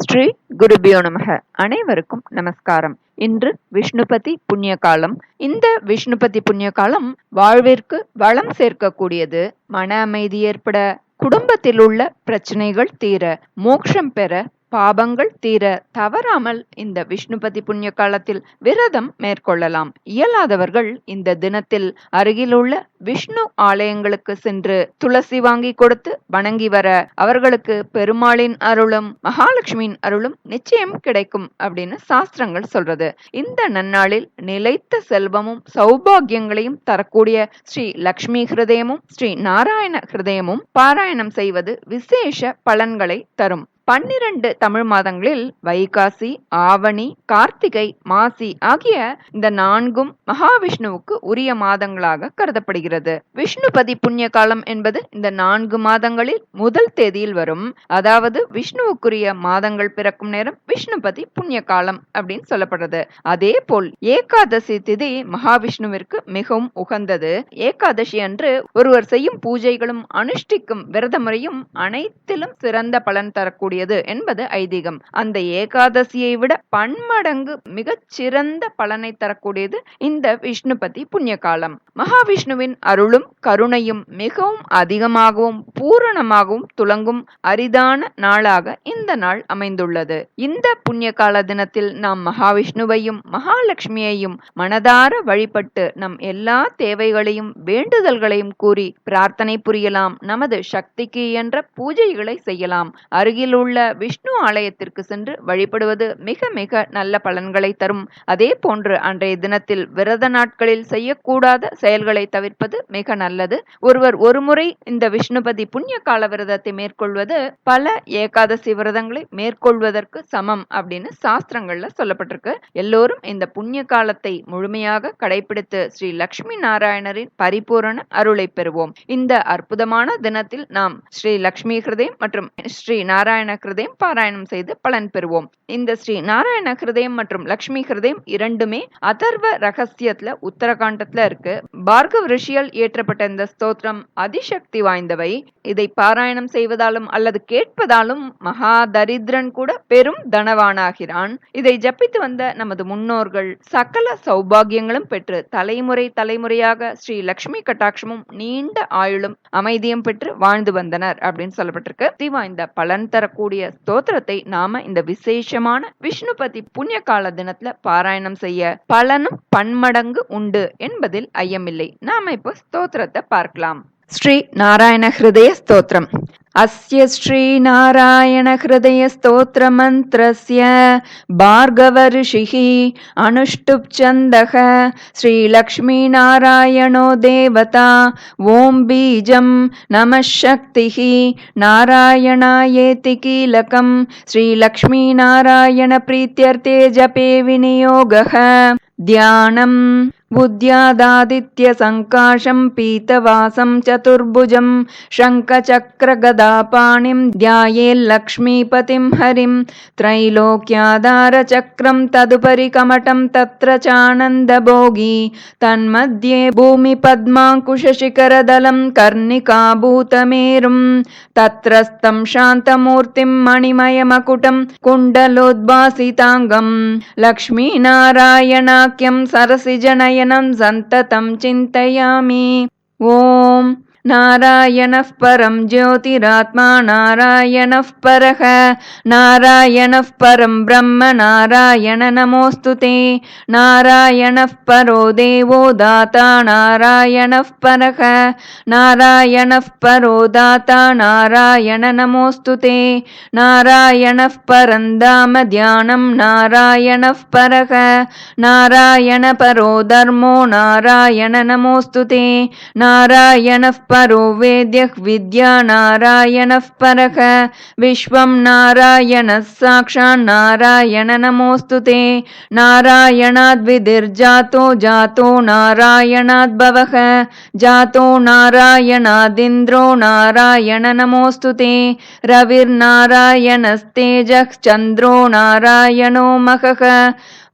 ஸ்ரீ குருபியோ நமக. அனைவருக்கும் நமஸ்காரம். இன்று விஷ்ணுபதி புண்ணிய காலம். இந்த விஷ்ணுபதி புண்ணிய காலம் வாழ்விற்கு வளம் சேர்க்கக்கூடியது. மன அமைதி ஏற்பட, குடும்பத்தில் உள்ள பிரச்சனைகள் தீர, மோட்சம் பெற, பாபங்கள் தீர தவறாமல் இந்த விஷ்ணுபதி புண்ணிய காலத்தில் விரதம் மேற்கொள்ளலாம். இயலாதவர்கள் இந்த தினத்தில் அருகிலுள்ள விஷ்ணு ஆலயங்களுக்கு சென்று துளசி வாங்கி கொடுத்து வணங்கி வர அவர்களுக்கு பெருமாளின் அருளும் மகாலட்சுமியின் அருளும் நிச்சயம் கிடைக்கும் அப்படின்னு சாஸ்திரங்கள் சொல்றது. இந்த நன்னாளில் நிலைத்த செல்வமும் சௌபாகியங்களையும் தரக்கூடிய ஸ்ரீ லக்ஷ்மி ஹிருதயமும் ஸ்ரீ நாராயண ஹிருதயமும் பாராயணம் செய்வது விசேஷ பலன்களை தரும். 12 தமிழ் மாதங்களில் வைகாசி, ஆவணி, கார்த்திகை, மாசி ஆகிய இந்த 4ம் மகாவிஷ்ணுவுக்கு உரிய மாதங்களாக கருதப்படுகிறது. விஷ்ணுபதி புண்ணிய காலம் என்பது இந்த 4 மாதங்களில் முதல் தேதியில் வரும். அதாவது விஷ்ணுவுக்குரிய மாதங்கள் பிறக்கும் நேரம் விஷ்ணுபதி புண்ணிய காலம் அப்படின்னு சொல்லப்படுறது. அதே போல் ஏகாதசி திதி மகாவிஷ்ணுவிற்கு மிகவும் உகந்தது. ஏகாதசி அன்று ஒருவர் செய்யும் பூஜைகளும் அனுஷ்டிக்கும் விரத முறையும் அனைத்திலும் சிறந்த பலன் தரக்கூடிய என்பது ஐதீகம். அந்த ஏகாதசியை விட பன்மடங்கு மிகச் சிறந்த பலனை தரக்கூடியது இந்த விஷ்ணுபதி புண்ணிய காலம். மகாவிஷ்ணுவின் அருளும் கருணையும் மிகவும் அதிகமாகவும் பூரணமாகவும் துலங்கும் அரிதான நாளாக இந்த நாள் அமைந்துள்ளது. இந்த புண்ணிய கால தினத்தில் நாம் மகாவிஷ்ணுவையும் மகாலட்சுமியையும் மனதார வழிபட்டு நம் எல்லா தேவைகளையும் வேண்டுதல்களையும் கூறி பிரார்த்தனை புரியலாம். நமது சக்திக்கு இயன்ற பூஜைகளை செய்யலாம். அருகில் உள்ள விஷ்ணு ஆலயத்திற்கு சென்று வழிபடுவது மிக மிக நல்ல பலன்களை தரும். அதே போன்று அன்றைய தினத்தில் விரத நாட்களில் செய்யக்கூடாத செயல்களை தவிர்ப்பது மிக நல்லது. ஒருவர் ஒருமுறை இந்த விஷ்ணுபதி புண்ணிய கால விரதத்தை மேற்கொள்வது பல ஏகாதசி விரதங்களை மேற்கொள்வதற்கு சமம் அப்படின்னு சாஸ்திரங்கள்ல சொல்லப்பட்டிருக்கு. எல்லோரும் இந்த புண்ணிய காலத்தை முழுமையாக கடைபிடித்து ஸ்ரீ லக்ஷ்மி நாராயணரின் பரிபூரண அருளை பெறுவோம். இந்த அற்புதமான தினத்தில் நாம் ஸ்ரீ லக்ஷ்மி ஹிருதயம் மற்றும் ஸ்ரீ நாராயண ஹிருதயம் பாராயணம் செய்து பலன் பெறுவோம். இந்த ஸ்ரீ நாராயண ஹிருதயம் மற்றும் லக்ஷ்மி ஹிருதயம் இரண்டுமே அதர்வ ரகசியத்துல உத்தரகாண்டத்துல இருக்கு. பார்கவ ரிஷியால் இயற்றப்பட்ட இந்த ஸ்தோத்திரம் அதிசக்தி வாய்ந்தவை. இதை பாராயணம் செய்வதாலும் அல்லது கேட்பதாலும் மகா தரித்திரன் கூட பெரும் தனவானாகிறான். இதை ஜபித்து வந்த நமது முன்னோர்கள் சகல சௌபாகியங்களும் பெற்று தலைமுறை தலைமுறையாக ஸ்ரீ லக்ஷ்மி கட்டாட்சமும் நீண்ட ஆயுளும் அமைதியும் பெற்று வாழ்ந்து வந்தனர் அப்படின்னு சொல்லப்பட்டிருக்கு. வாய்ந்த பலன் தரக்கூடிய ஸ்தோத்திரத்தை நாம இந்த விசேஷமான விஷ்ணுபதி புண்ணிய கால தினத்துல பாராயணம் செய்ய பலனும் பன்மடங்கு உண்டு என்பதில் ஐயமில்லை. நாம இப்போ ஸ்தோத்திரத்தை பார்க்கலாம். ஸ்ரீ நாராயண ஹிருதய ஸ்தோத்திரம். அஸ்ய ஸ்ரீ நாராயண ஹிருதய ஸ்தோத்திர மந்த்ரஸ்ய பார்கவ ரிஷிஹி அனுஷ்டுப் சந்தஹ ஸ்ரீ லக்ஷ்மி நாராயணோ தேவதா ஓம் பீஜம் நம சக்திஹி நாராயணாயேதி கீலகம் ஸ்ரீ லக்ஷ்மி நாராயண பிரீத்யர்த்தே ஜபே விநியோகः தியானம் புத்யாதாதித்ய சங்காஷம் பீதவாசம் சதுர்புஜம் சங்கசக்ர கதாபாணிம் தியாயேல் லக்ஷ்மீபதிம் ஹரிம் த்ரைலோக்யாதார சக்ரம் ததுபரி கமடம் தத்ர சானந்த போகி தன்மத்யே பூமி பத்மாங்குஷ சிகரதலம் கர்ணிகாபூதமேரும் தத்ரஸ்தம் சாந்தமூர்த்திம் மணிமயமகுடம் குண்டலோத்பாசிதாங்கம் லக்ஷ்மீ நாராயணாக்கியம் சரசிஜனய சந்ததம் சிந்தயாமி. ஓம் நாராயணः பரம் ஜோதிராத்மா நாராயணः பரஹ நாராயணः பரம் பிரம்ம நாராயண நமோஸ்துதே நாராயணः பரோ தேவோ தாதா நாராயணः பரஹ நாராயணः பரோ தாதா நாராயண நமோஸ்துதே நாராயணः பரம் தாம தியானம் நாராயணः பரஹ நாராயண பரோ தர்மோ நாராயண நமோஸ்துதே நாராயணः பரோ வேத்யः வித்யா நாராயணः பரஹ விஸ்வம் நாராயணः சாக்ஷாத் நாராயண நமோஸ்துதே நாராயணாத் விதிர்ஜாதோ ஜாதோ நாராயணாத் பவஹ ஜாதோ நாராயணாதிந்திரோ நாராயண நமோஸ்துதே ரவிர் நாராயணஸ்தேஜः சந்திரோ நாராயணோ மகஹ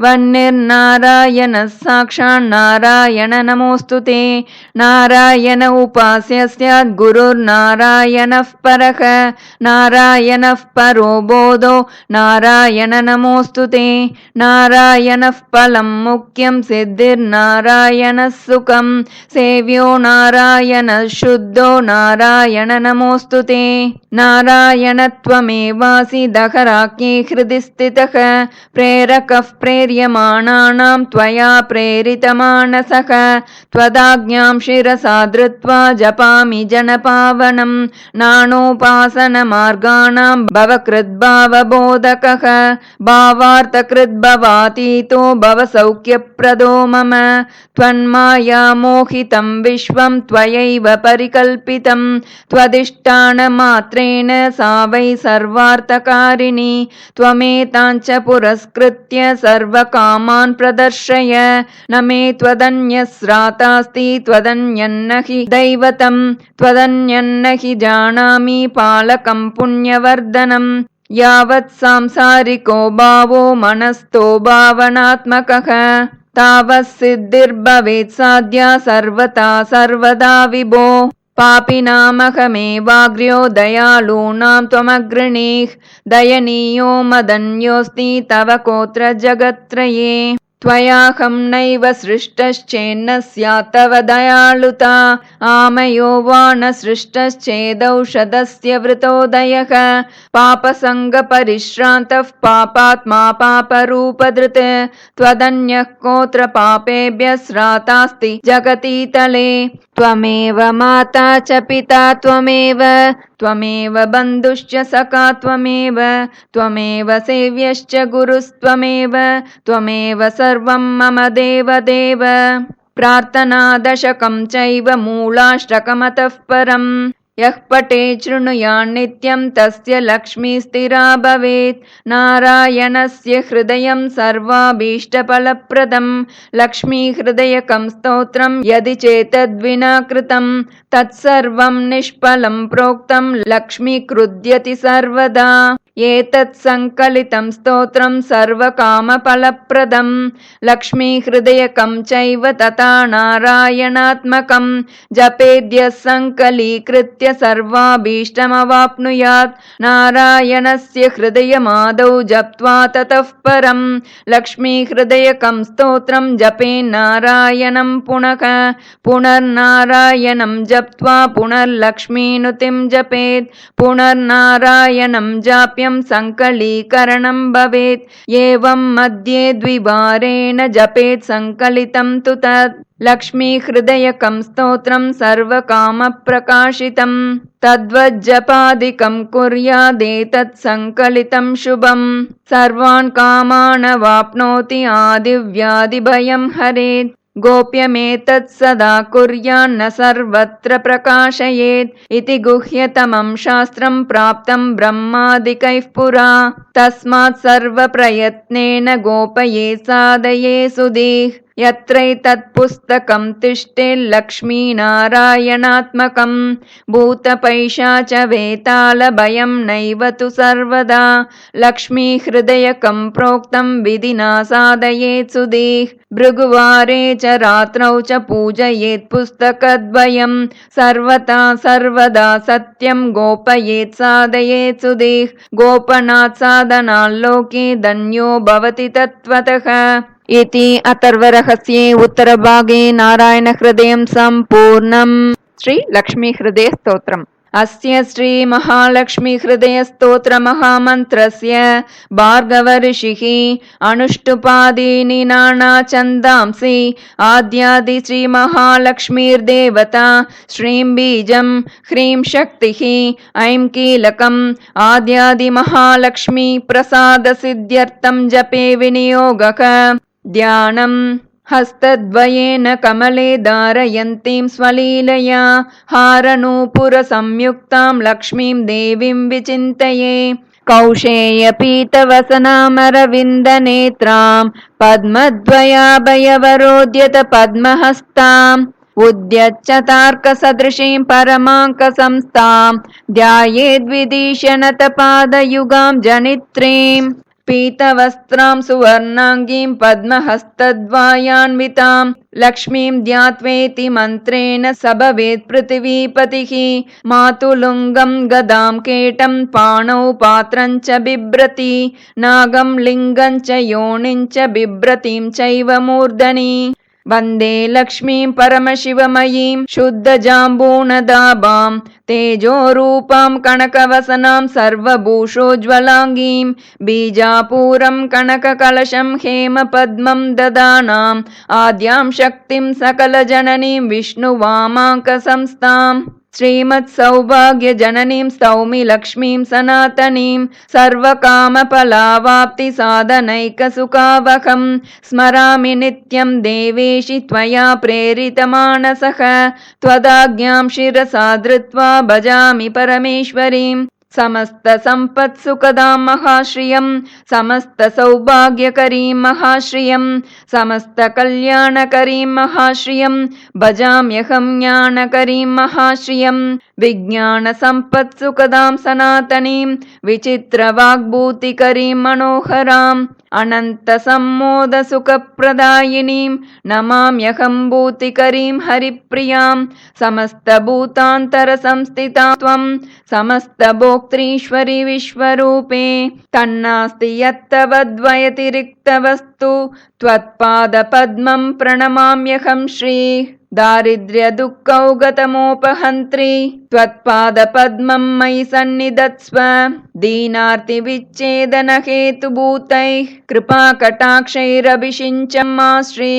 वह्निर्नारायणः साक्षान्नारायण नमोऽस्तुते। नारायण उपास्य स्यात् गुरुर्नारायणः परः। नारायणः परो बोधो नारायण नमोऽस्तुते। नारायणः फलं मुख्यं सिद्धिर्नारायणः सुखं। सेव्यो नारायणः शुद्धो नारायण नमोऽस्तुते। नारायण त्वमेवासि दहराज्ञे हृदि स्थितः। प्रेरकः प्रेर्यमाणानां त्वया प्रेरितमानसः। त्वदाज्ञां शिरसा धृत्वा जपामि जनपावनं। नानोपासनमार्गाणां भवकृद्भावबोधकः। भावार्थकृद्भवातीतो भवसौख्यप्रदो मम। त्वन्माया मोहितं विश्वं त्वयैव परिकल्पितं। त्वदिष्टानमात्रेण सा वै सर्वार्थकारिणी। त्वमेताञ्च पुरस्कृत्य सर्वकामान् प्रदर्शय। न मे त्वदन्यस्रातास्ति त्वदन्यन्न हि दैवतं। त्वदन्यन्न हि जानामि पालकं पुण्यवर्धनम्। यावत् सांसारिको भावो मनस्थो भावनात्मकः तावत् सिद्धिर्भवेत् साध्या सर्वथा सर्वदा विभो। पापिनामहमेवाग्र्यो दयालूनां त्वमग्रणीः। दयनीयो मदन्योऽस्ति तव कोत्र जगत्त्रये। त्वयाहं नैव सृष्टश्चेन्न स्यात् तव दयालुता। आमयो वा न सृष्टश्चेदौषधस्य वृतोदयः। पापसङ्गपरिश्रान्तः पापात्मा पापरूपधृत्। त्वदन्यः कोऽत्र पापेभ्यः स्रातास्ति जगतीतले। त्वमेव माता च पिता त्वमेव। त्वमेव बन्धुश्च सखा त्वमेव। त्वमेव सेव्यश्च गुरुस्त्वमेव। त्वमेव सर्वं मम देवदेव। प्रार्थनादशकं चैव मूलाष्टकमतः परम्। यः पठेत् शृणुयात् नित्यं तस्य लक्ष्मी स्थिरा भवेत्। नारायणस्य हृदयं सर्वाभीष्टफलप्रदं। लक्ष्मीहृदयकं स्तोत्रं यदि चेतद्विना कृतं तत्सर्वं निष्फलं प्रोक्तं लक्ष्मीकृध्यति सर्वदा। एतत् संकलितं स्तोत्रं सर्वकामफलप्रदं। लक्ष्मीहृदयकं चैव तथा नारायणात्मकं। जपेद्यः संकलीकृत्य सर्वाभीष्टमवाप्नुयात्। नारायणस्य हृदयमादौ जप्त्वा ततः परं लक्ष्मीहृदयकं स्तोत्रं जपेन्नारायणं पुनः। पुनर्नारायणं जप्त्वा पुनर्लक्ष्मीनुतिं जपेत्। पुनर्नारायणं जाप्य संकलीकरणं भवेत्। एवं मध्ये द्विवारेण जपेत् संकलितं तु तत्। लक्ष्मीहृदयकं स्तोत्रं सर्वकामप्रकाशितं। तद्वज्जपादिकं कुर्यादेतत् संकलितं शुभं। सर्वान् कामान् वाप्नोति आदिव्याधिभयं हरेत्। गोप्यमेतत् सदा कुर्यान्न सर्वत्र प्रकाशयेत्। इति गुह्यतमं शास्त्रं प्राप्तं ब्रह्मादिकैः पुरा। तस्मात् सर्वप्रयत्नेन गोपयेत् साधयेत् सुधीः। यत्रैतत्पुस्तकं तिष्ठेल्लक्ष्मीनारायणात्मकं। भूतपैशाचवेतालभयं नैव तु सर्वदा। लक्ष्मीहृदयकं प्रोक्तं विधिना साधयेत् सुधीः। भृगुवारे च रात्रौ च पूजयेत् पुस्तकद्वयं। सर्वथा सर्वदा सत्यं गोपयेत् साधयेत् सुधीः। गोपनात् साधनाल्लोके धन्यो भवति तत्त्वतः। इति अथर्वरहस्ये उत्तरभागे नारायणहृदयं सम्पूर्णम्। श्री लक्ष्मीहृदयस्तोत्रम्। अस्य श्री महालक्ष्मीहृदयस्तोत्रमहामन्त्रस्य भार्गवऋषिः अनुष्टुपादीनि नानाछन्दांसि आद्यादि श्रीमहालक्ष्मीर्देवता। श्रीं बीजं ह्रीं शक्तिः ऐं कीलकम् आद्यादिमहालक्ष्मी प्रसादसिद्ध्यर्थं जपे विनियोगः। ध्यानम्। हस्तद्वयेन कमले धारयन्तीं स्वलीलया हारनूपुरसंयुक्तां लक्ष्मीं देवीं विचिन्तये। कौशेयपीतवसनामरविन्दनेत्रां पद्मद्वयाभयवरोद्यत पद्महस्ताम् उद्यच्चतार्कसदृशीं परमाङ्कसंस्थां ध्यायेद्विदीशनतपादयुगां जनित्रीम्। पीतवस्त्रां सुवर्णाङ्गीं पद्महस्तद्वयान्वितां लक्ष्मीं ध्यात्वेति मन्त्रेण स भवेत् पृथिवीपतिः। मातुलुङ्गं गदां केटं पाणौ पात्रं च बिभ्रति नागं लिङ्गं च योनिं च बिभ्रतीं चैव मूर्धनि। वन्दे लक्ष्मीं परमशिवमयीं शुद्धजाम्बूनदाभां तेजोरूपां कनकवसनां सर्वभूषोज्ज्वलाङ्गीं बीजापूरं कनककलशं हेमपद्मं ददानाम् आद्यां शक्तिं सकलजननीं विष्णुवामाङ्कसंस्थाम् श्रीमत्सौभाग्यजननीं स्तौमि लक्ष्मीं सनातनीं सर्वकामफलावाप्तिसाधनैकसुखावहं स्मरामि नित्यं देवेशि त्वया प्रेरितमानसः त्वदाज्ञां शिरसा धृत्वा भजामि परमेश्वरीं। समस्तसम्पत्सुखदां महाश्रियं समस्तसौभाग्यकरीं महाश्रियं समस्तकल्याणकरीं महाश्रियं भजाम्यहं ज्ञानकरीं महाश्रियं। विज्ञानसम्पत्सुखदां सनातनीं विचित्रवाग्भूतिकरीं मनोहराम् अनन्तसम्मोदसुखप्रदायिनीं नमाम्यहं भूतिकरीं हरिप्रियां। समस्तभूतान्तरसंस्थिता त्वं समस्तभोक्तृश्वरि विश्वरूपे तन्नास्ति यत्तवद्वयतिरिक्तवस्तु त्वत्पादपद्मं प्रणमाम्यहं श्री दारिद्र्यदुःखौगतमोपहन्त्री त्वत्पादपद्मं मयि सन्निधत्स्व। दीनार्तिविच्छेदनहेतुभूतैः कृपाकटाक्षैरभिषिञ्चं मा श्री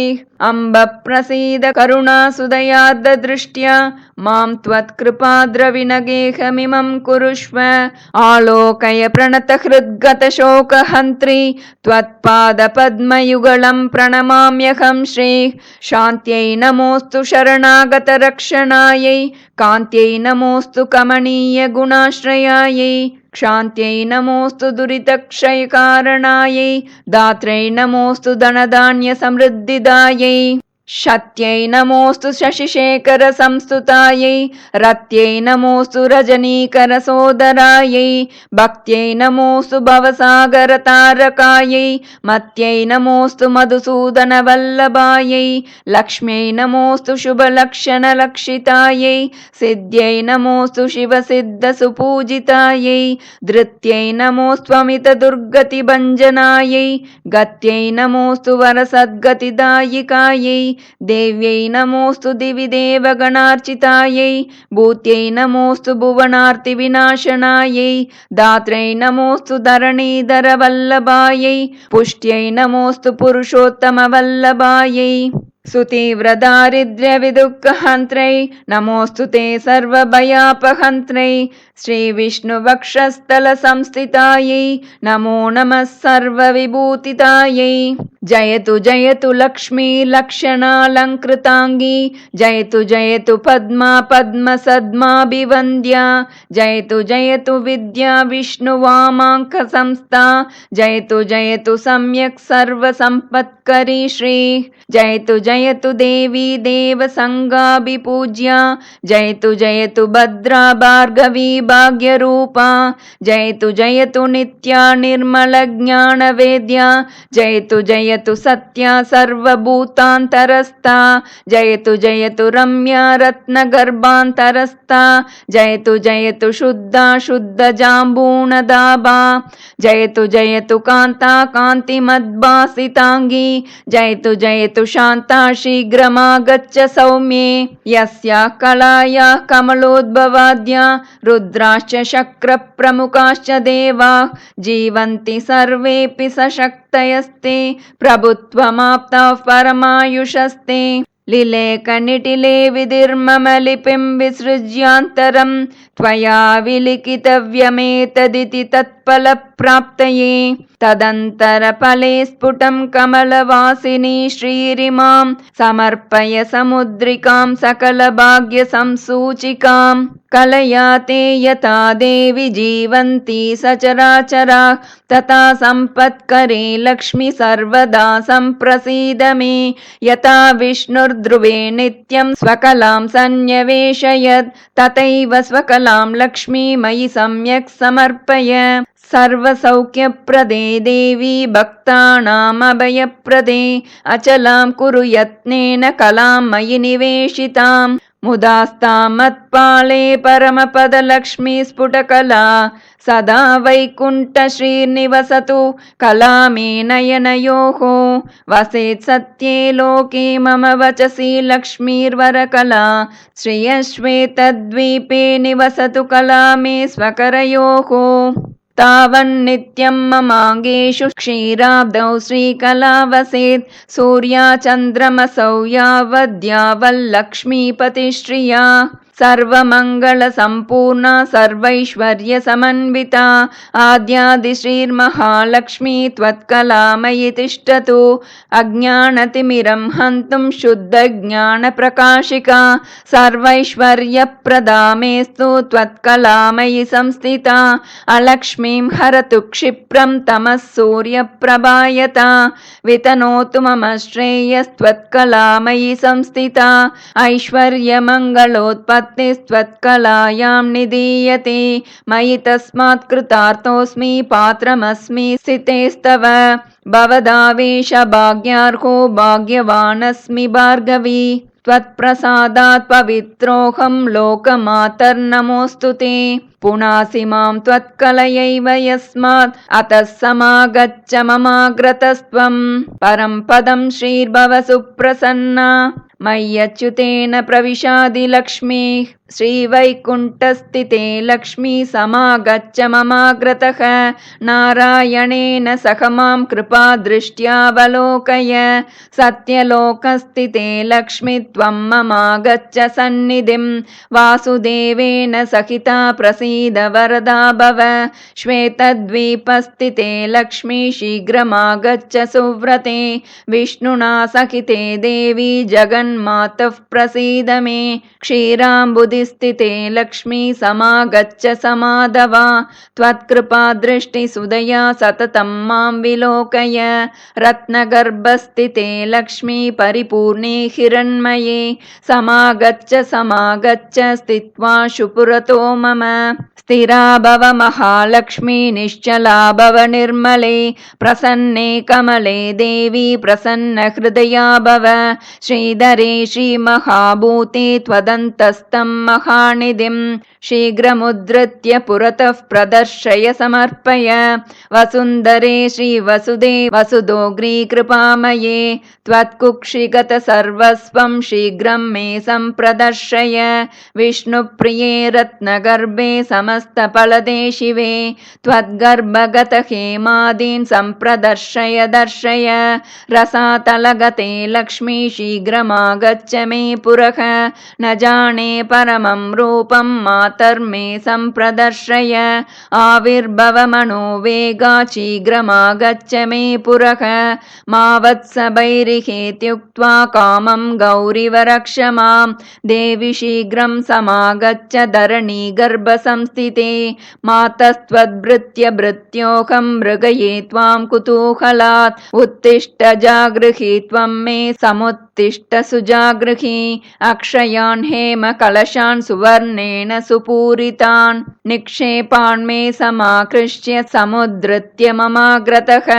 अम्ब प्रसीद करुणासुदयार्द्रदृष्ट्या मां त्वत्कृपाद्रविणगेहमिमं कुरुष्व। आलोकय प्रणतहृद्गतशोकहन्त्री त्वत्पादपद्मयुगलं प्रणमाम्यहं श्री शान्त्यै नमोऽस्तु शरणागतरक्षणायै कान्त्यै नमोऽस्तु कमनीयगुणाश्रयायै क्षान्त्यै नमोऽस्तु दुरितक्षयकारणायै दात्रै नमोऽस्तु धनधान्यसमृद्धिदायै शत्यै नमोऽस्तु शशिशेखरसंस्तुतायै रत्यै नमोऽस्तु रजनीकरसोदरायै भक्त्यै नमोऽस्तु भवसागरतारकायै मत्यै नमोऽस्तु मधुसूदनवल्लभायै लक्ष्म्यै नमोऽस्तु शुभलक्षणलक्षितायै सिद्ध्यै नमोऽस्तु शिवसिद्धसुपूजितायै धृत्यै नमोऽस्त्वमितदुर्गतिभञ्जनायै गत्यै नमोऽस्तु वरसद्गतिदायिकायै देव्यै नमोऽस्तु दिवि देवगणार्चितायै भूत्यै नमोऽस्तु भुवनार्तिविनाशनायै दात्रै नमोऽस्तु धरणीधरवल्लभायै पुष्ट्यै नमोऽस्तु पुरुषोत्तमवल्लभायै सुतीव्रदारिद्र्यविदुःखहन्त्रै नमोऽस्तु ते सर्वभयापहन्त्रै श्रीविष्णुवक्षस्थलसंस्थितायै नमो नमः सर्वविभूतिदायै। जयतु जयतु लक्ष्मी लक्षणालङ्कृताङ्गी जयतु जयतु पद्मा पद्मसद्माभिवन्द्या जयतु जयतु विद्या विष्णुवामाङ्कसंस्था जयतु जयतु सम्यक् सर्वसम्पत्करी श्री जयतु जयतु देवी देवसङ्गाभिपूज्या जयतु जयतु भद्रा भार्गवी भाग्यरूपा जयतु जयतु नित्या निर्मलज्ञानवेद्या जयतु जयतु सत्या सर्वभूतान्तरस्था जयतु जयतु रम्या रत्नगर्भान्तरस्था जयतु जयतु शुद्धा शुद्धजाम्बूनदाभा जयतु जयतु कान्ता कान्तिमद्भासिताङ्गी जयतु जयतु शान्ता शीघ्रमागच्छ सौम्ये यस्याः कलायाः कमलोद्भवाद्या रुद्राश्च शक्रप्रमुखाश्च देवाः जीवन्ति सर्वेऽपि सशक्तयस्ते प्रभुत्वमाप्ताः परमायुषस्ते लिलेकनिटिले विधिर्मम लिपिं विसृज्यान्तरं त्वया विलिखितव्यमेतदिति तत्फलप्राप्तये तदन्तरफले स्फुटं कमलवासिनी श्रीरिमां समर्पय समुद्रिकां सकलभाग्यसंसूचिकां कलयाते यथा देवि जीवन्ति सचराचरा तथा सम्पत्करे लक्ष्मी सर्वदा सम्प्रसीद मे यथा विष्णुर्ध्रुवे नित्यं स्वकलां सन्न्यवेशयत् तथैव स्वकलां लक्ष्मी मयि सम्यक् समर्पय सर्वसौख्यप्रदे देवी भक्तानामभयप्रदे अचलां कुरु यत्नेन कलां मयि निवेशितां मुदास्तां मत्पाले परमपदलक्ष्मी स्फुटकला सदा वैकुण्ठश्रीर्निवसतु कला मे नयनयोः वसेत् सत्ये लोके मम वचसि लक्ष्मीर्वरकला श्रियश्वेतद्वीपे निवसतु कला मे स्वकरयोः तावन्नित्यं ममाङ्गेषु क्षीराब्धौ श्रीकला वसेत् सूर्या चन्द्रमसौ यावद्यावल्लक्ष्मीपतिश्रिया सर्वमङ्गलसम्पूर्णा सर्वैश्वर्यसमन्विता आद्यादिश्रीर्महालक्ष्मी त्वत्कलामयि तिष्ठतु अज्ञानतिमिरं हन्तुं शुद्धज्ञानप्रकाशिका सर्वैश्वर्यप्रदा मेस्तु त्वत्कलामयि संस्थिता अलक्ष्मीं हरतु क्षिप्रं तमः सूर्यप्रभायता वितनोतु मम श्रेयस्त्वत्कलामयि संस्थिता ऐश्वर्यमङ्गलोत्पत्तिस्त्वत्कलायां निधीयते मयि तस्मात् कृतार्थोऽस्मि पात्रमस्मि स्थितेस्तव भवदावेशभाग्यार्हो भाग्यवानस्मि भार्गवी त्वत्प्रसादात् पवित्रोऽहं लोकमातर्नमोऽस्तु ते पुनासि मां त्वत्कलयैव यस्मात् अतः समागच्छ ममाग्रतस्त्वं परं पदं श्रीर्भव सुप्रसन्ना मय्यच्युतेन प्रविशादिलक्ष्मीः श्रीवैकुण्ठस्थिते लक्ष्मी समागच्छ ममाग्रतः नारायणेन सह मां कृपादृष्ट्यावलोकय सत्यलोकस्थिते लक्ष्मी त्वं ममागच्छ सन्निधिं वासुदेवेन सहिता प्रसीद वरदा भव श्वेतद्वीपस्थिते लक्ष्मी शीघ्रमागच्छ सुव्रते विष्णुना सहिते देवी जगन्मातः प्रसीद मे क्षीराम्बुधिस्थिते लक्ष्मी समागच्छ समाधवा त्वत्कृपादृष्टिसुदया सततं मां विलोकय रत्नगर्भस्थिते लक्ष्मी परिपूर्णे हिरण्मये समागच्छ स्थित्वा शुपुरतो मम स्थिरा भव महालक्ष्मी निश्चला भव निर्मले प्रसन्ने कमले देवी प्रसन्नहृदया भव श्रीधरे श्रीमहाभूते त्वदन्तस्तं महानिधिं शीघ्रमुद्धृत्य पुरतः प्रदर्शय समर्पय वसुन्धरे श्रीवसुदे वसुदोग्रीकृपामये त्वत्कुक्षिगतसर्वस्वं शीघ्रं मे सम्प्रदर्शय विष्णुप्रिये रत्नगर्भे समस्तफलदे शिवे त्वद्गर्भगतहेमादीन् सम्प्रदर्शय दर्शय रसातलगते लक्ष्मी शीघ्रमागच्छ मे पुरः न जाने परमं रूपं मातर्मे सम्प्रदर्शय आविर्भवमनोवेगा शीघ्रमागच्छ मे पुरः मा वत्सभैरिहेत्युक्त्वा कामं गौरिवरक्ष मां देवि शीघ्रं समागच्छ धरणी गर्भसंस्थिते मातस्त्वद्भृत्य भृत्योऽहं मृगये त्वां कुतूहलात् उत्तिष्ठ जागृहि त्वं मे समुत्तिष्ठ सुजागृहि अक्षयान् हेम कलशान् सुवर्णेन सुपूरितान् निक्षेपान् मे समाकृष्य समुद्धृत्य ममाग्रतः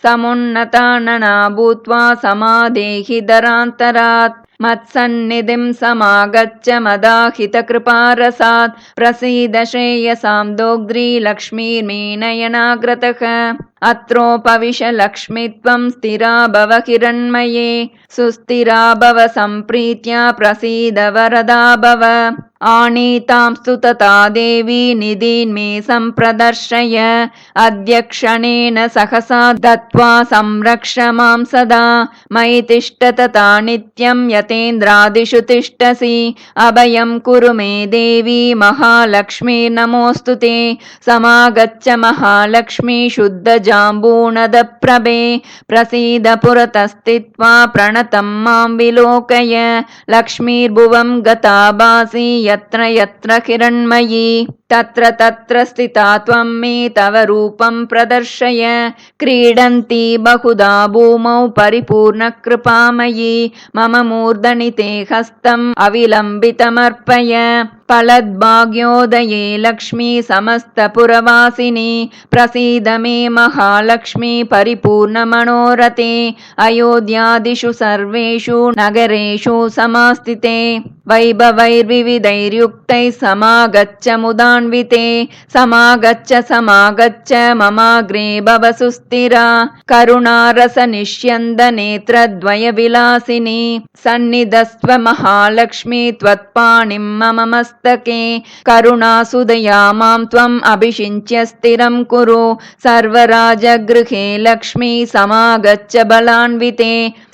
समुन्नतानना भूत्वा समादेहि दरान्तरात् मत्सन्निधिं समागच्छ मदाहितकृपारसात् प्रसीद श्रेयसां दोग्ध्री लक्ष्मीर्मे नयनाग्रतः अत्रोपविश लक्ष्मी त्वं स्थिरा भव हिरण्मये सुस्थिरा भव सम्प्रीत्या प्रसीद वरदा भव आनीतांस्तु तथा देवी निधीन् मे सम्प्रदर्शय अद्यक्षणेन सहसा दत्त्वा संरक्ष मां सदा मयि तिष्ठ तथा नित्यं यतेन्द्रादिषु तिष्ठसि अभयं कुरु मे देवी महालक्ष्मी नमोऽस्तु ते समागच्छ महालक्ष्मी शुद्धजाम्बूनदप्रभे प्रसीद पुरतस्थित्वा प्रणतं मां विलोकय लक्ष्मीर्भुवं गता भासि यत्र यत्र हिरण्मयी तत्र तत्र स्थिता त्वं मे तव रूपं प्रदर्शय क्रीडन्ती बहुधा भूमौ परिपूर्णकृपामयी मम मूर्धनि ते हस्तम् अविलम्बितमर्पय फलद्भाग्योदये लक्ष्मी समस्तपुरवासिनी प्रसीद मे महालक्ष्मी परिपूर्णमनोरथे अयोध्यादिषु सर्वेषु नगरेषु समास्थिते वैभवैर्विविधैर्युक्तैः समागच्छ मुदान्विते समागच्छ ममाग्रे भव सुस्थिरा करुणारसनिष्यन्दनेत्रद्वयविलासिनी सन्निधस्त्व महालक्ष्मी त्वत्पाणिं मम मस्तके करुणासुदया मां त्वम् अभिषिञ्च्य स्थिरं कुरु सर्वराजगृहे लक्ष्मी समागच्छ बलान्विते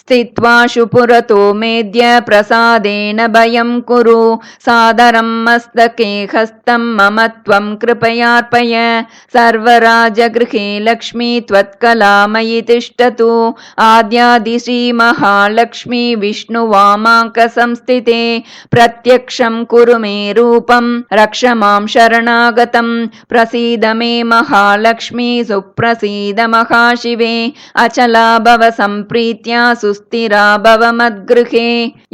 स्थित्वाशु पुरतो मेद्य प्रसादेन भयं कुरु सादरं मस्तके हस्तं मम त्वं कृपयार्पय सर्वराजगृहे लक्ष्मी त्वत्कलामयि तिष्ठतु आद्यादिश्री महालक्ष्मी विष्णुवामाङ्कसंस्थिते प्रत्यक्षं कुरु मे रूपं रक्ष मां शरणागतं प्रसीद मे महालक्ष्मी सुप्रसीद महाशिवे अचला भव सम्प्रीत्या स्थिरा भव मद्गृहे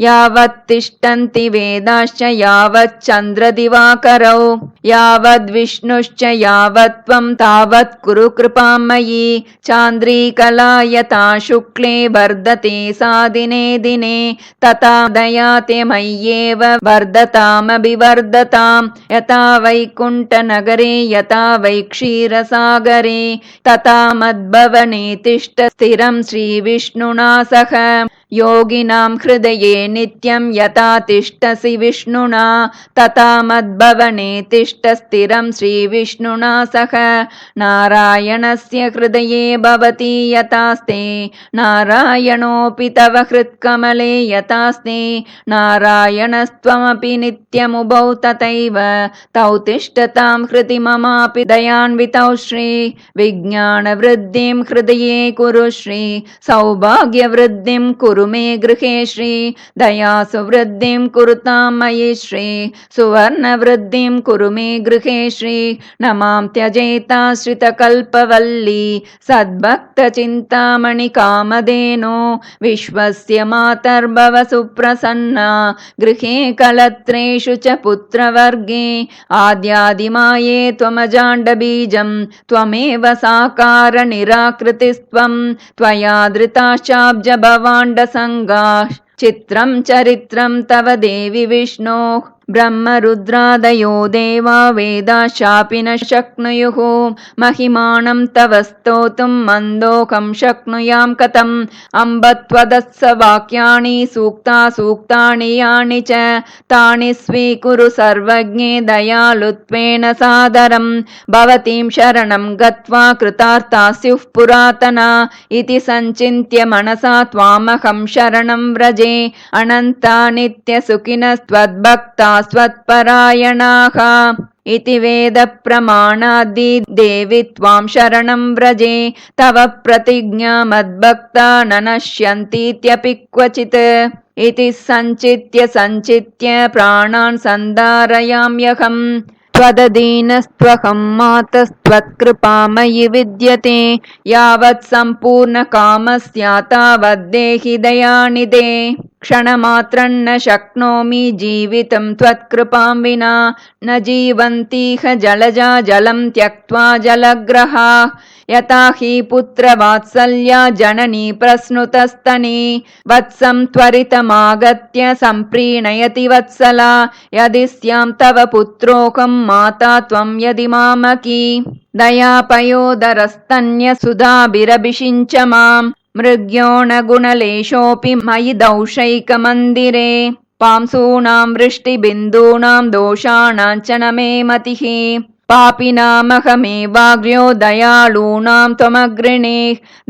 यावत् तिष्ठन्ति वेदाश्च यावच्चन्द्रदिवाकरौ यावद्विष्णुश्च यावत् त्वं तावत् कुरु कृपां मयि चान्द्रीकला यथा शुक्ले वर्धते सा दिने दिने तथा दयाते मय्येव वर्धतामभिवर्धतां यथा वैकुण्ठनगरे यथा वै क्षीरसागरे तथा मद्भवने तिष्ठ स्थिरं श्रीविष्णुना सह योगिनां हृदये नित्यं यथा तिष्ठसि विष्णुना तथा मद्भवने तिष्ठ स्थिरं श्रीविष्णुना सह नारायणस्य हृदये भवति यथास्ते नारायणोऽपि तव हृत्कमले यथास्ते नारायणस्त्वमपि नित्यमुभौ तथैव तौ तिष्ठतां हृदि ममापि दयान्वितौ श्री विज्ञानवृद्धिं हृदये कुरु श्री सौभाग्यवृद्धिं कुरु मे गृहे श्री दयासु वृद्धिं कुरुतां मयि श्री सुवर्णवृद्धिं कुरु मे गृहे श्री न मां त्यजेताश्रितकल्पवल्ली सद्भक्तचिन्तामणि कामधेनो विश्वस्य मातर्भव सुप्रसन्ना गृहे कलत्रेषु च पुत्रवर्गे आद्यादिमाये त्वमजाण्डबीजं त्वमेव साकार निराकृतिस्त्वं त्वया धृताश्चाब्ज भवाण्डसङ्गाः चित्रं चरित्रं तव देवि विष्णोः ब्रह्मरुद्रादयो देवा वेदाश्चापि न शक्नुयुः महिमानं तव स्तोतुं मन्दोऽहं शक्नुयां कथम् अम्ब त्वदत्सवाक्यानि सूक्तानि यानि च तानि स्वीकुरु सर्वज्ञे दयालुत्वेन सादरं भवतीं शरणं गत्वा कृतार्था स्युः पुरातना इति सञ्चिन्त्य मनसा त्वामहं शरणं व्रजे अनन्ता नित्यसुखिनस्त्वद्भक्ता स्वत्परायणाः इति वेदप्रमाणादि देवि त्वां शरणं व्रजे तव प्रतिज्ञा मद्भक्ता न नश्यन्तीत्यपि क्वचित् इति सञ्चित्य प्राणान् सन्धारयाम्यहम् त्वदधीनस्त्वहं मातस्त्वत्कृपा मयि विद्यते यावत् सम्पूर्णकामस्या तावद्देहि दयानिधे क्षणमात्रं न शक्नोमि जीवितं त्वत्कृपां विना न जीवन्तीह जलजा जलं त्यक्त्वा जलग्रहा यथा हि पुत्रवात्सल्या जननी प्रस्नुतस्तनी वत्सं त्वरितमागत्य सम्प्रीणयति वत्सला यदि स्यां तव पुत्रोऽहं माता त्वं यदि मामकी दयापयोदरस्तन्य सुधाभिरभिषिञ्च मां मृग्योणगुणलेशोऽपि मयि दौशैकमन्दिरे पांसूनां वृष्टिबिन्दूनां दोषाणां च न मे मतिः पापिनामहमेवाग्र्यो दयालूनां त्वमग्रिणे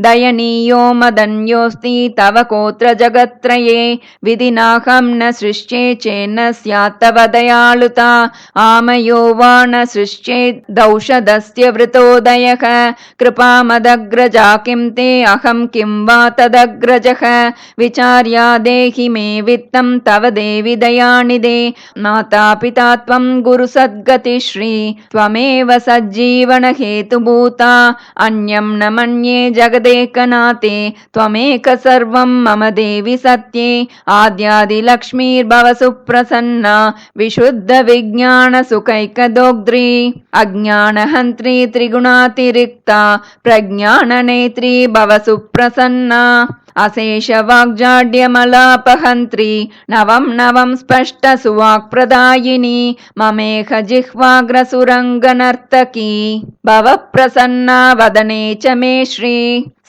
दयनीयो मदन्योऽस्ति तव कोत्र जगत्त्रये विधिनाहं न सृष्टे चेन्न स्यात् तव दयालुता आमयो वा न सृष्टेत् दौषधस्य वृतोदयः कृपामदग्रजा किं ते अहं किं वा तदग्रजः विचार्या देहि मे वित्तं तव देवि दयानिधे माता पिता त्वं गुरुसद्गतिश्री त्वं त्वमेव सज्जीवनहेतुभूता अन्यं न मन्ये जगदेकनाथे त्वमेक सर्वं मम देवि सत्ये आद्यादिलक्ष्मीर्भव सुप्रसन्ना विशुद्धविज्ञानसुखैकदोग्ध्री अज्ञानहन्त्री त्रिगुणातिरिक्ता प्रज्ञाननेत्री भव सुप्रसन्ना अशेषवाग्जाड्यमलापहन्त्री नवं नवं स्पष्टसुवाक्प्रदायिनी ममेह जिह्वाग्रसुरङ्गनर्तकी भव प्रसन्ना वदने च मे श्री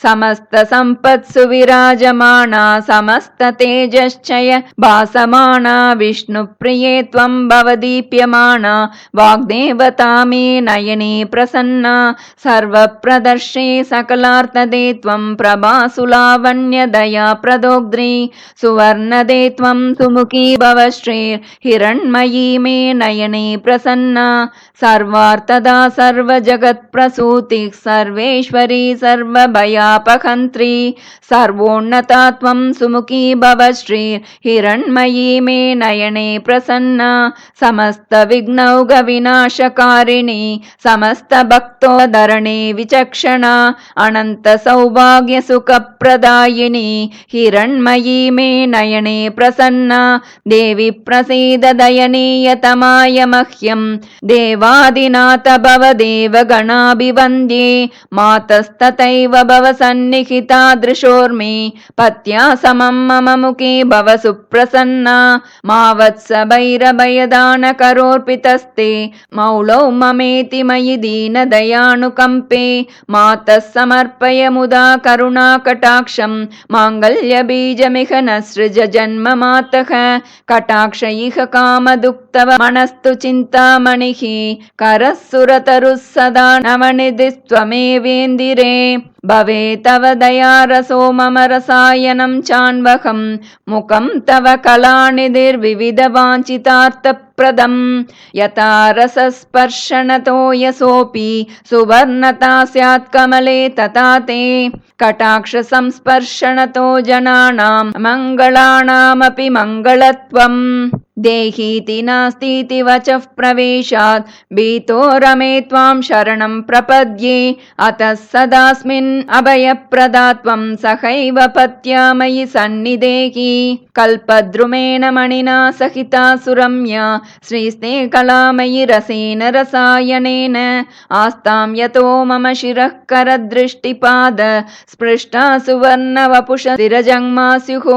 समस्त संपत्सु विराजमाना समस्त तेजश्चय भासमाना विष्णुप्रिये त्वं भवदीप्यमाना वाग्देवता मे नयने प्रसन्ना सर्वप्रदर्शे सकलार्थदे त्वं प्रभासुलावण्यदया प्रदोग्ध्री सुवर्णदे त्वं सुमुखी भव श्रीर्हिरण्मयी मे नयने प्रसन्ना सर्वार्थदा सर्वजगत्प्रसूतिः सर्वेश्वरी सर्वभयापहन्त्री सर्वोन्नता त्वं सुमुखी भव श्रीर्हिरण्मयी मे नयने प्रसन्ना समस्तविघ्नौघविनाशकारिणी समस्तभक्तोद्धरणे विचक्षणा अनन्तसौभाग्यसुखप्रदायिनी हिरण्मयी मे नयने प्रसन्ना देवी प्रसीद दयनीयतमाय मह्यं देवादिनाथ भवदेव गणाभिवन्द्ये मातस्तथैव भव सन्निहितादृशोर्मे पत्या समं मम मुखे भव सुप्रसन्ना मा वत्स भैरभयदानकरोऽर्पितस्ते मौलौ ममेति मयि दीनदयानुकम्पे मातः समर्पय मुदा करुणाकटाक्षं माङ्गल्यबीजमिह न सृज जन्म मातः कटाक्ष इह कामदुक्तव मनस्तु चिन्तामणिः करः सुरतरुः सदा नवनिधिस्त्वमेवेन्दिरे भवे तव दयारसो मम रसायनं चान्वहं मुखं तव कलानिधिर्विविधवाञ्छितार्थप्रदं यथा रसस्पर्शनतो यशोऽपि सुवर्णता स्यात् कमले तथा ते कटाक्ष संस्पर्शनतो जनानां मङ्गलानामपि मङ्गलत्वम् देहीति नास्तीति वचः प्रवेशात् भीतो रमे त्वां शरणं प्रपद्ये अतः सदास्मिन् अभयप्रदा त्वं सहैव पत्या मयि सन्निधेहि कल्पद्रुमेण मणिना सहिता सुरम्या श्रीस्ते कलामयि रसेन रसायनेन आस्तां यतो मम शिरः करदृष्टिपाद स्पृष्टा सुवर्णवपुष स्थिरजङ्मा स्युः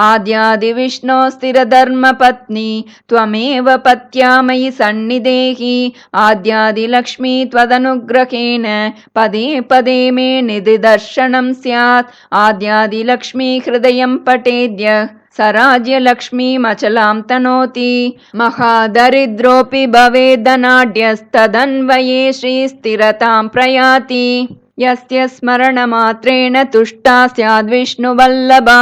आद्यादिविष्णो स्थिरधर्मपत् त्वमेव पत्या मयि सन्निधेहि आद्यादिलक्ष्मी त्वदनुग्रहेण पदे पदे मे निधिदर्शनं स्यात् आद्यादिलक्ष्मी हृदयं पठेद्य सराज्यलक्ष्मीमचलां तनोति महादरिद्रोऽपि भवेदनाढ्यस्तदन्वये श्रीस्थिरतां प्रयाति यस्य स्मरणमात्रेण तुष्टा स्याद्विष्णुवल्लभा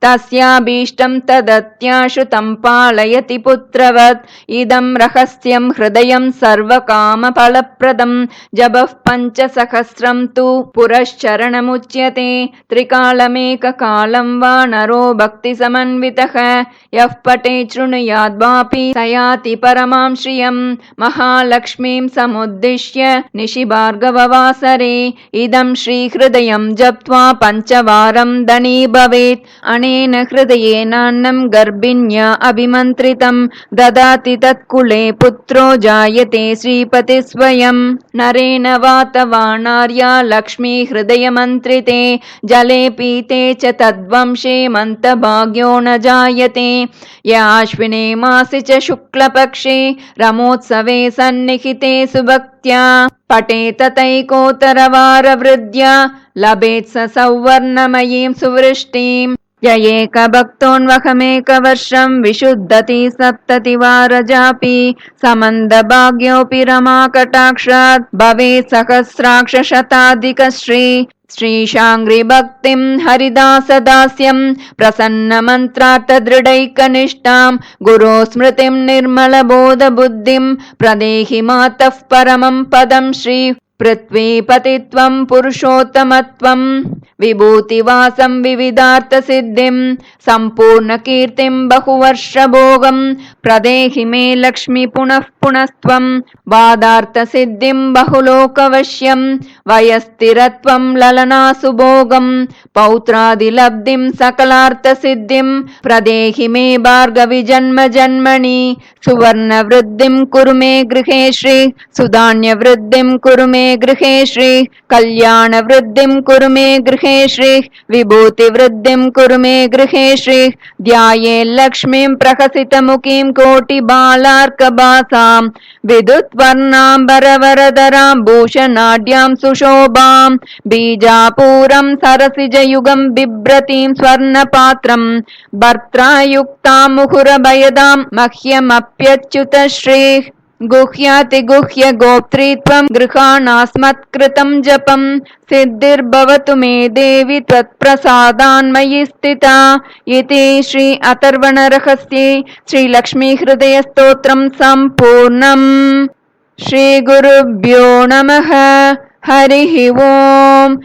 तस्याभीष्टं तदत्याशु तं पालयति पुत्रवत् इदं रहस्यं हृदयं सर्वकामफलप्रदं जपः 5सहस्रं तु पुरश्चरणमुच्यते त्रिकालमेककालं वा नरो भक्तिसमन्वितः यः पठे शृणुयाद्वापि स याति परमां श्रियं महालक्ष्मीं समुद्दिश्य निशिभार्गववासरे इदं श्रीहृदयं जप्त्वा 5 वारं धनी भवेत् अनेन हृदयेनान्नं गर्भिण्या अभिमन्त्रितं ददाति तत्कुले पुत्रो जायते श्रीपति स्वयं नरेण वातवानार्या लक्ष्मी हृदयमन्त्रिते जले पीते च तद्वंशे मन्तभाग्यो न जायते याश्विने मासि च शुक्लपक्षे रमोत्सवे सन्निहिते सुभक्त्या पठेत तैकोत्तरवारवृद्ध्या लभेत् स सौवर्णमयीं सुवृष्टिं ययेकभक्तोऽन्वहमेकवर्षं विशुद्धति 70 समन्दभाग्योऽपि रमाकटाक्षात् भवेत् सहस्राक्षशताधिकश्री श्रीशाङ्घ्रिभक्तिं हरिदासदास्यं प्रसन्नमन्त्रार्थदृढैकनिष्ठां गुरो स्मृतिं निर्मलबोधबुद्धिं प्रदेहि मातः परमं पदं श्री पृथ्वीपतित्वं पुरुषोत्तमत्वं विभूतिवासं विविधार्थसिद्धिं सम्पूर्णकीर्तिं बहुवर्षभोगं प्रदेहि मे लक्ष्मी पुनः पुनस्त्वं वादार्थसिद्धिं बहुलोकवश्यं वयस्थिरत्वं ललनासुभोगं पौत्रादिलब्धिं सकलार्थसिद्धिं प्रदेहि मे भार्गवि जन्म जन्मनि सुवर्णवृद्धिं कुरु मे गृहे श्री सुधान्यवृद्धिं कुरु मे गृहे श्री कल्याणवृद्धिं कुरु मे गृहे श्री विभूतिवृद्धिं कुरु मे गृहे श्री ध्याये लक्ष्मीं प्रहसितमुखीं कोटिबालार्कभासां विद्युत्वर्णाम्बरवरधरां भूषणाढ्यां सुशोभां बीजापूरं सरसिजयुगं बिभ्रतीं स्वर्णपात्रं भर्त्रायुक्तां मुहुरभयदां मह्यमप्यच्युत श्रीः गुह्यातिगुह्य गोप्त्रीत्वं गृहाणास्मत्कृतं जपं सिद्धिर्भवतु मे देवि त्वत्प्रसादान्मयि स्थिता इति श्री अथर्वणरहस्ये श्रीलक्ष्मीहृदयस्तोत्रं सम्पूर्णम्। श्रीगुरुभ्यो नमः। हरिः ओम्।